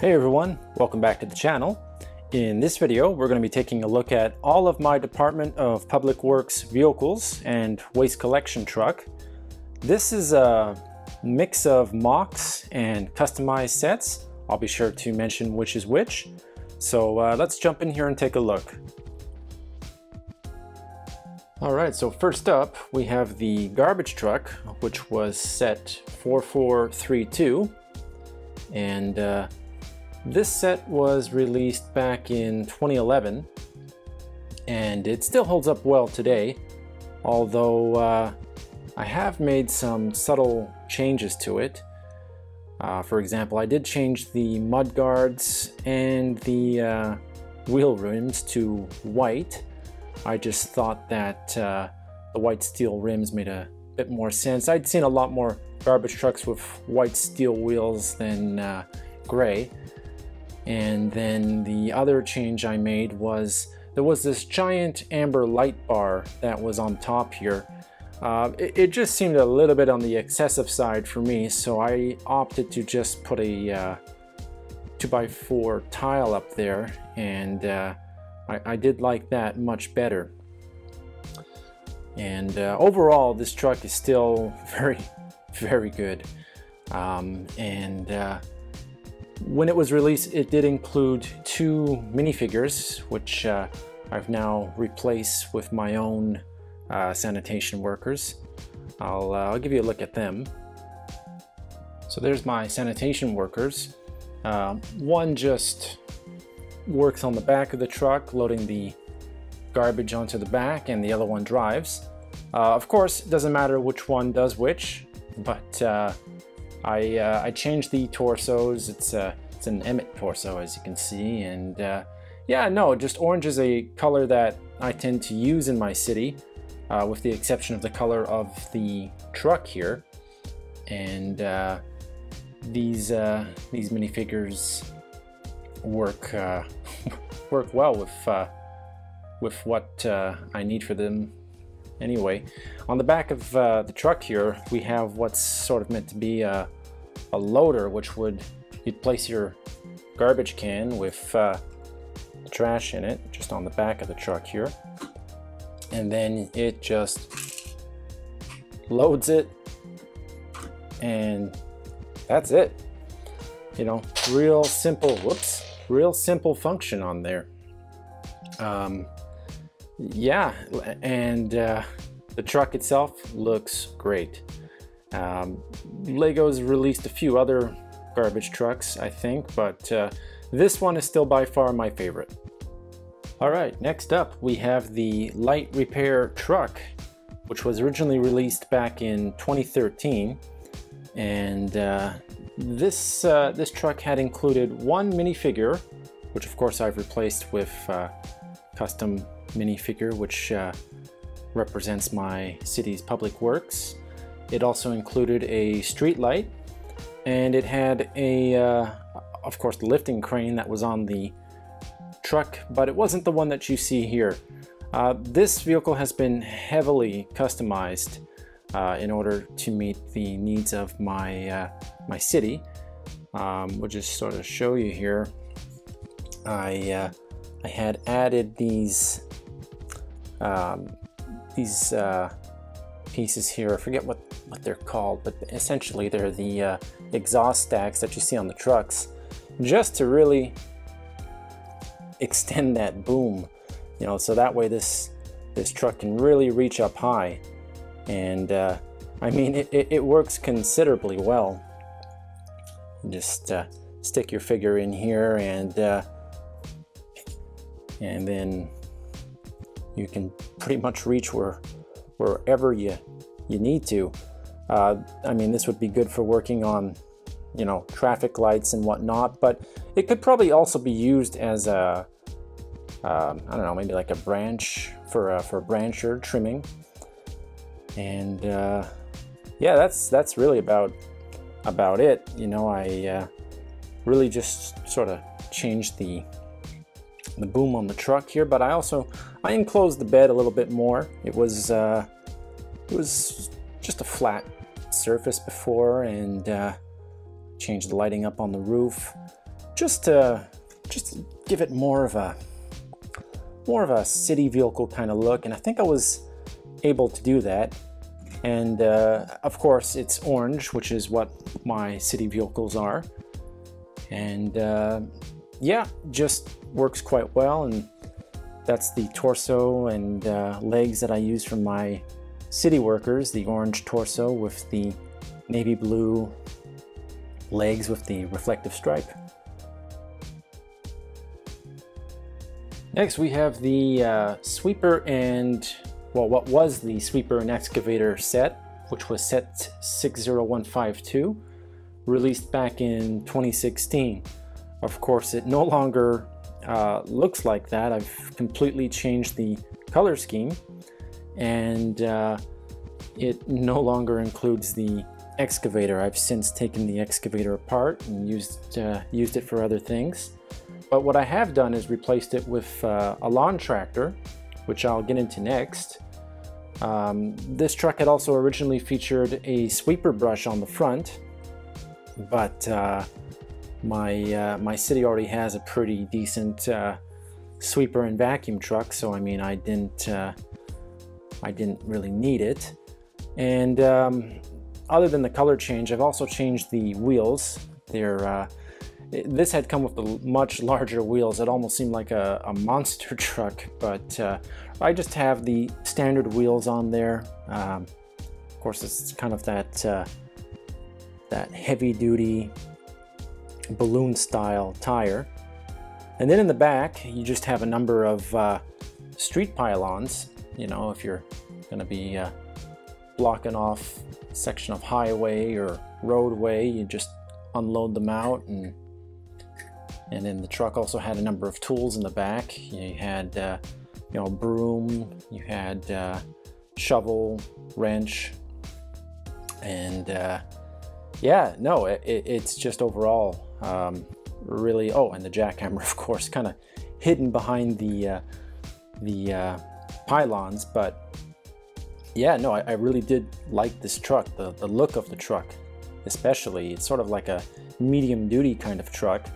Hey everyone, welcome back to the channel. In this video, we're going to be taking a look at all of my Department of Public Works vehicles and waste collection truck. This is a mix of MOCs and customized sets. I'll be sure to mention which is which. So let's jump in here and take a look. Alright, so first up we have the garbage truck, which was set 4432. And this set was released back in 2011, and it still holds up well today, although I have made some subtle changes to it. For example, I did change the mud guards and the wheel rims to white. I just thought that the white steel rims made a bit more sense. I'd seen a lot more garbage trucks with white steel wheels than gray. And then the other change I made was there was this giant amber light bar that was on top here. It just seemed a little bit on the excessive side for me, so I opted to just put a 2x4 tile up there, and I did like that much better. And overall, this truck is still very good. When it was released, it did include 2 minifigures, which I've now replaced with my own sanitation workers. I'll give you a look at them. So there's my sanitation workers. One just works on the back of the truck, loading the garbage onto the back, and the other one drives. Of course, it doesn't matter which one does which, but I changed the torsos. It's an Emmett torso, as you can see, and yeah, no, just orange is a color that I tend to use in my city, with the exception of the color of the truck here. And these minifigures work work well with what I need for them. Anyway, on the back of the truck here, we have what's sort of meant to be a loader, which you'd place your garbage can with trash in it just on the back of the truck here, and then it just loads it, and that's it. You know, real simple function on there. Yeah, and the truck itself looks great. Lego's released a few other garbage trucks, I think, but this one is still by far my favorite. Alright, next up we have the light repair truck, which was originally released back in 2013, and this truck had included 1 minifigure, which of course I've replaced with custom minifigure, which represents my city's public works. It also included a street light, and it had a of course the lifting crane that was on the truck, but it wasn't the one that you see here. This vehicle has been heavily customized in order to meet the needs of my my city. We'll just sort of show you here. I had added these pieces here. I forget what they're called, but essentially they're the exhaust stacks that you see on the trucks, just to really extend that boom, you know, so that way this truck can really reach up high. And I mean, it works considerably well. You just stick your figure in here, and then you can pretty much reach wherever you need to. I mean, this would be good for working on, you know, traffic lights and whatnot, but it could probably also be used as a I don't know, maybe like a branch for branch or trimming. And yeah, that's really about it. You know, I really just sort of changed the boom on the truck here, but I enclosed the bed a little bit more. It was just a flat surface before, and changed the lighting up on the roof. just to give it more of a city vehicle kind of look, and I think I was able to do that. And of course it's orange, which is what my city vehicles are, and yeah, just works quite well. And that's the torso and legs that I use from my city workers, the orange torso with the navy blue legs with the reflective stripe. Next we have the sweeper and, well, what was the sweeper and excavator set, which was set 60152, released back in 2016. Of course, it no longer looks like that. I've completely changed the color scheme, and it no longer includes the excavator. I've since taken the excavator apart and used it for other things. But what I have done is replaced it with a lawn tractor, which I'll get into next. This truck had also originally featured a sweeper brush on the front, but my city already has a pretty decent sweeper and vacuum truck, so I mean I didn't really need it. And other than the color change, I've also changed the wheels. This had come with the much larger wheels. It almost seemed like a monster truck, but I just have the standard wheels on there. Of course, it's kind of that heavy-duty balloon style tire. And then in the back, you just have a number of street pylons. You know, if you're going to be blocking off a section of highway or roadway, you just unload them out. And then the truck also had a number of tools in the back. You had you know, broom, you had shovel, wrench, and yeah, no, it's just overall really, oh, and the jackhammer, of course, kind of hidden behind the pylons. But yeah, no, I really did like this truck, the look of the truck especially. It's sort of like a medium duty kind of truck.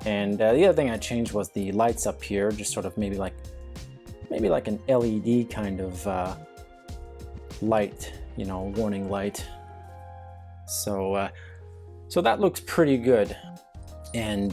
And the other thing I changed was the lights up here, just sort of maybe like an LED kind of light, you know, warning light. So so that looks pretty good. And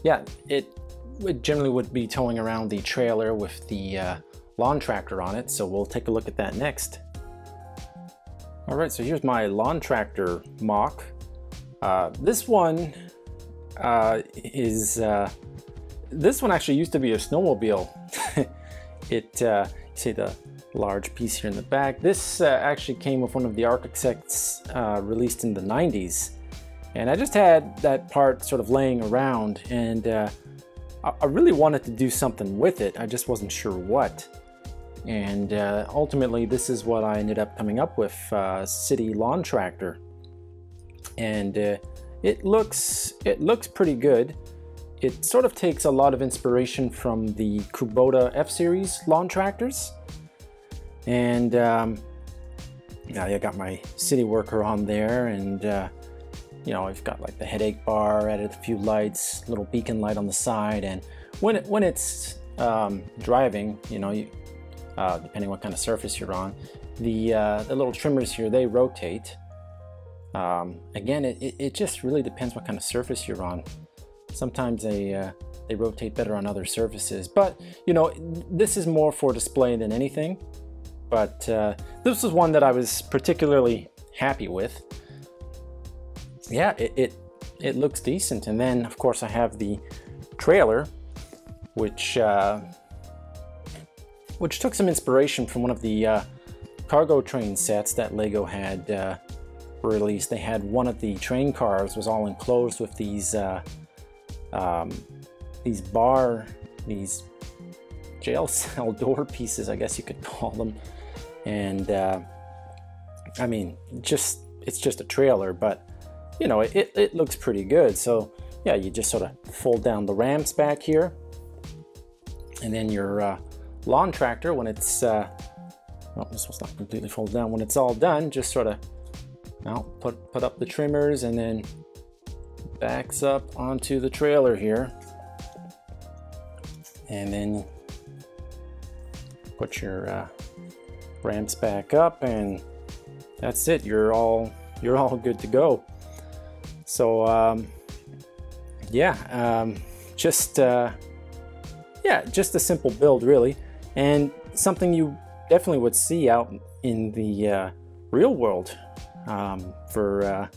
yeah, it generally would be towing around the trailer with the lawn tractor on it, so we'll take a look at that next. All right, so here's my lawn tractor mock. This one this one actually used to be a snowmobile. You see the large piece here in the back. This actually came with one of the architects released in the 90s. And I just had that part sort of laying around, and I really wanted to do something with it. I just wasn't sure what. And ultimately, this is what I ended up coming up with, City Lawn Tractor. And it looks pretty good. It sort of takes a lot of inspiration from the Kubota F-Series lawn tractors. And yeah, I got my city worker on there, and you know, I've got like the headache bar, added a few lights, little beacon light on the side, and when it's driving, you know, depending what kind of surface you're on, the little trimmers here, they rotate. Again, it just really depends what kind of surface you're on. Sometimes they rotate better on other surfaces, but you know, this is more for display than anything. But this was one that I was particularly happy with. Yeah, it looks decent. And then of course I have the trailer, which took some inspiration from one of the cargo train sets that Lego had released. They had one of the train cars was all enclosed with these jail cell door pieces, I guess you could call them. And I mean, it's just a trailer, but you know, it looks pretty good. So yeah, you just sort of fold down the ramps back here, and then your lawn tractor, when it's well, this was not completely folded down, when it's all done, just sort of, well, put up the trimmers, and then backs up onto the trailer here, and then put your ramps back up, and that's it. You're all good to go. So just a simple build, really, and something you definitely would see out in the real world for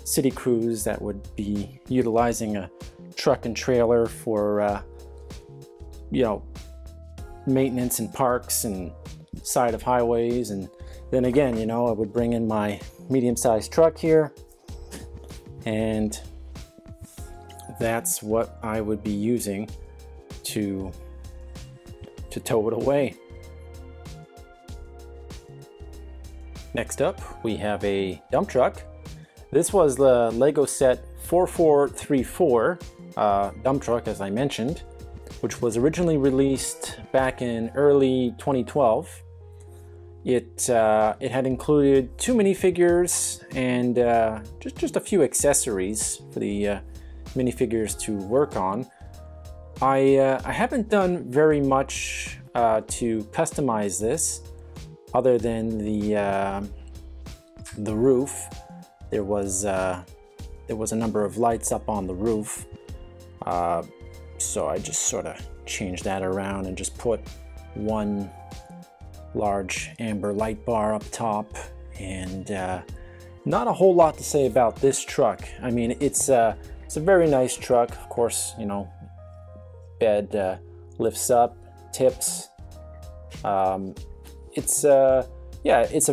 city crews that would be utilizing a truck and trailer for maintenance in parks and side of highways. And then again, I would bring in my medium-sized truck here, and that's what I would be using to tow it away. Next up, we have a dump truck. This was the Lego set 4434 dump truck, as I mentioned, which was originally released back in early 2012. It had included 2 minifigures and just a few accessories for the minifigures to work on. I haven't done very much to customize this, other than the roof. There was a number of lights up on the roof, so I just sort of changed that around and just put one large amber light bar up top. And not a whole lot to say about this truck. I mean, it's a very nice truck. Of course, bed lifts up, tips. It's a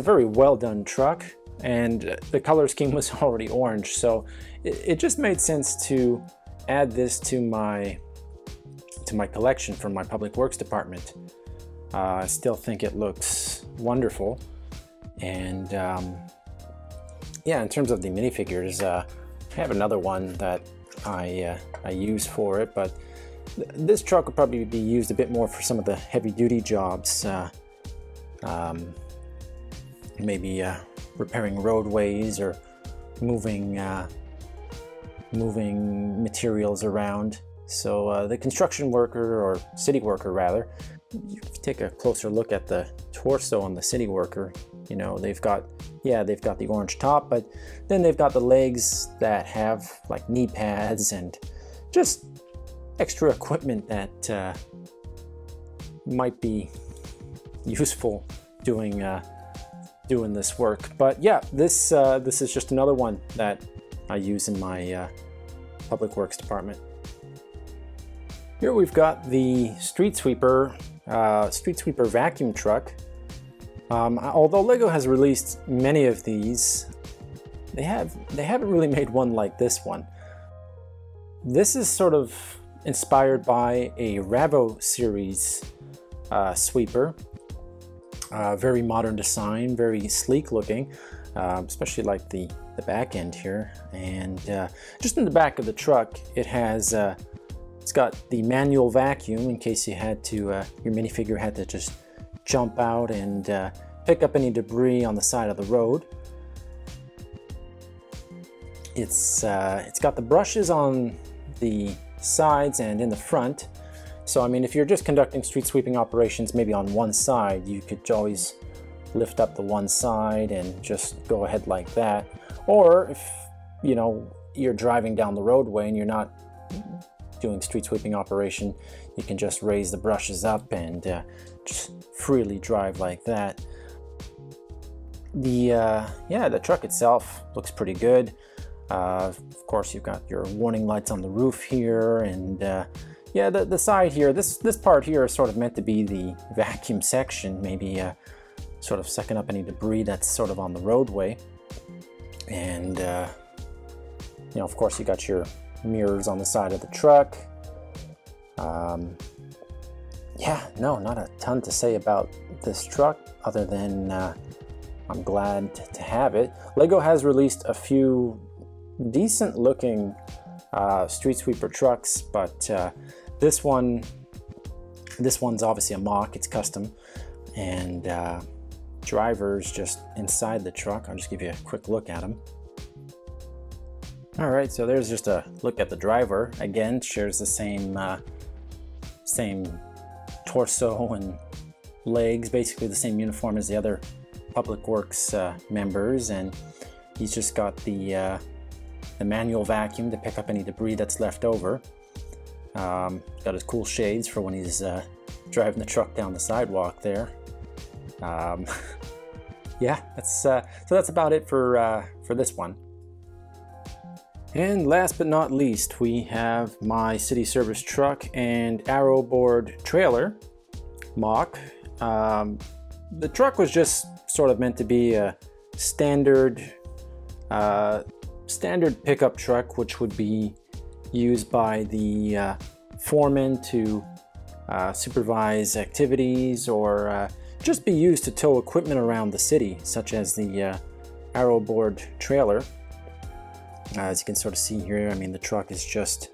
very well done truck, and the color scheme was already orange, so it just made sense to add this to my collection from my Public Works department. I still think it looks wonderful. And in terms of the minifigures, I have another one that I use for it, but this truck will probably be used a bit more for some of the heavy-duty jobs, maybe repairing roadways or moving materials around. So the construction worker, or city worker rather, if you take a closer look at the torso on the city worker, they've got the orange top, but then they've got the legs that have like knee pads and just extra equipment that might be useful doing this work. But yeah, this is just another one that I use in my Public Works department. Here we've got the street sweeper vacuum truck. Although Lego has released many of these, they haven't really made one like this one. This is sort of inspired by a Ravo series sweeper. Very modern design, very sleek looking, especially like the back end here. And just in the back of the truck, it's got the manual vacuum in case you had to, your minifigure had to just jump out and pick up any debris on the side of the road. It's got the brushes on the sides and in the front. So I mean, if you're just conducting street sweeping operations maybe on one side, you could always lift up the one side and just go ahead like that. Or if you're driving down the roadway and you're not doing street sweeping operation, you can just raise the brushes up and just freely drive like that. The truck itself looks pretty good. Of course, you've got your warning lights on the roof here, and the side here, this part here is sort of meant to be the vacuum section, maybe sort of sucking up any debris that's sort of on the roadway. And of course, you got your mirrors on the side of the truck. Not a ton to say about this truck other than I'm glad to have it. Lego has released a few decent looking street sweeper trucks, but this one's obviously a MOC, it's custom, and drivers just inside the truck. I'll just give you a quick look at them. All right, so there's just a look at the driver. Again, shares the same torso and legs, basically the same uniform as the other Public Works members, and he's just got the manual vacuum to pick up any debris that's left over. Got his cool shades for when he's driving the truck down the sidewalk there. Yeah, so that's about it for this one. And last but not least, we have my city service truck and arrow board trailer MOC. The truck was just sort of meant to be a standard pickup truck, which would be used by the foreman to supervise activities, or just be used to tow equipment around the city, such as the arrow board trailer. As you can sort of see here, I mean, the truck is just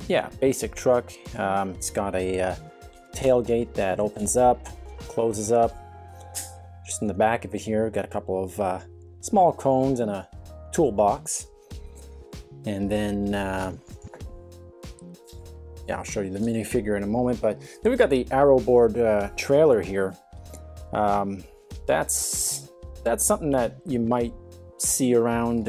yeah, basic truck. It's got a tailgate that opens up, closes up. Just in the back of it here, got a couple of small cones and a toolbox. And then yeah, I'll show you the minifigure in a moment, but then we've got the arrow board trailer here. That's something that you might see around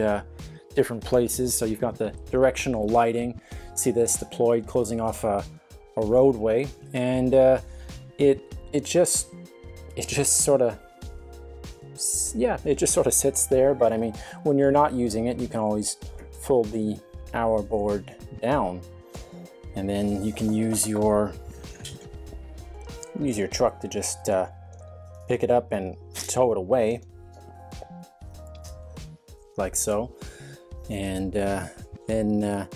different places. So you've got the directional lighting. See this deployed closing off a roadway, and it just sort of, yeah, it just sort of sits there. But I mean, when you're not using it, you can always fold the arrow board down, and then you can use your truck to just pick it up and tow it away, like so. And then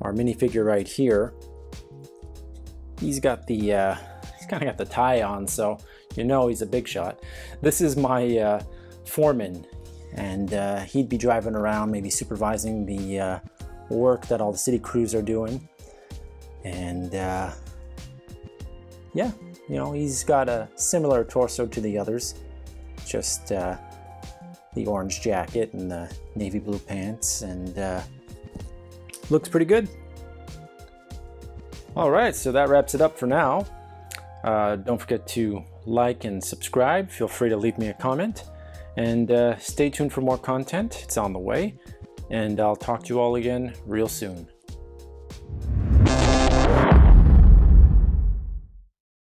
our minifigure right here, he's got the he's kind of got the tie on, so you know he's a big shot. This is my foreman, and he'd be driving around, maybe supervising the work that all the city crews are doing. And yeah, you know, he's got a similar torso to the others, just the orange jacket and the navy blue pants, and looks pretty good. All right, so that wraps it up for now. Don't forget to like and subscribe. Feel free to leave me a comment, and stay tuned for more content. It's on the way, and I'll talk to you all again real soon.